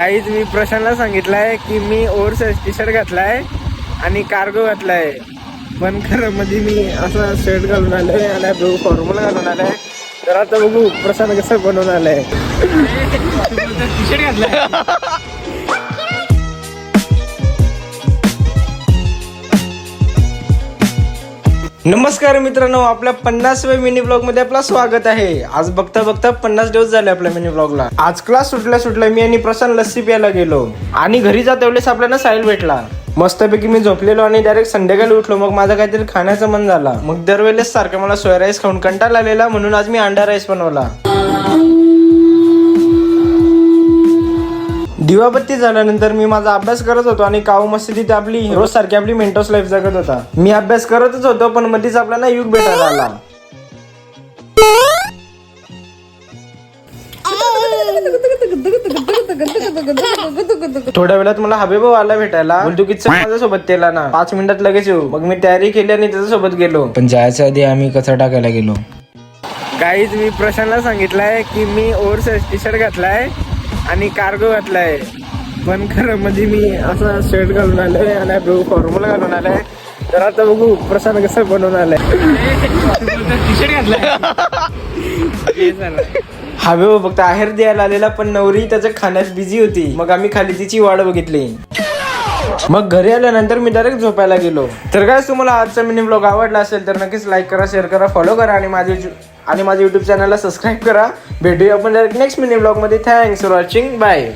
काहीच मी प्रशांतला सांगितलंय की मी ओव्हरसाइज टी शर्ट घातलाय आणि कार्गो घातलाय, पण खरं मध्ये मी असा शर्ट घालून आलोय आणि फॉर्मल घालून आलाय. तर आता बघू प्रशांत कसं बनवून आलाय. टी शर्ट घातलाय. नमस्कार मित्रांनो, आपल्या 50व्या मिनी ब्लॉग मध्ये आपलं स्वागत आहे. आज बघता बघता 50 दिवस झाले आपल्या मिनी ब्लॉगला. आज क्लास सुटल्या मी आणि प्रशांत लस्सी प्यायला गेलो आणि घरी जात वेळेस आपल्याला साहिल भेटला. मस्तपैकी मी झोपलेलो आणि डायरेक्ट संध्याकाळी उठलो. मग माझा काहीतरी खाण्याचं मन झाला. मग दरवेळेस सारखं मला सोया राईस खाऊन कंटाळा आलेला, म्हणून आज मी अंडा राईस बनवला. दिवाबत्ती झाल्यानंतर मी माझा अभ्यास करत होतो आणि काऊ मस्त तिथे आपली रोज सारखी आपली मेंटोस लाईफ जगत होता. मी अभ्यास करतच होतो, पण मध्येच आपल्याला युग भेटायला आला. थोड्या वेळात मला हबीबा आला भेटायला. बोलतो की चल माझ्यासोबत तेला ना, 5 मिनिटात लगेच येऊ. मग मी तयारी केली आणि त्याच्यासोबत गेलो. पण जायच्या आधी आम्ही कचरा टाकायला गेलो. काहीच मी प्रशांतला सांगितलंय की मी ओव्हरसाइज टी शर्ट घातलाय आणि कार्गो घातलाय, पण खरं मध्ये मी असा शर्ट घालून आलोय आणि फॉर्मल घालून आलाय. तर आता बघू प्रशांत कसं बनवून आलाय. टी शर्ट घातलाय. हवे फक्त आहेर द्यायला आलेला, पण नवरी त्याच्या खाण्यात बिझी होती. मग आम्ही खाली तिची वाट बघितली. मग घरी आल्यानंतर मी डायरेक्ट झोपायला गेलो. तर काय, तुम्हाला आजचा मिनी ब्लॉग आवडला असेल तर नक्कीच लाईक करा, शेअर करा, फॉलो करा आणि माझ्या युट्यूब चॅनलला सबस्क्राईब करा. भेटूया आपण डायरेक्ट नेक्स्ट मिनी ब्लॉग मध्ये. Thanks for watching. बाय.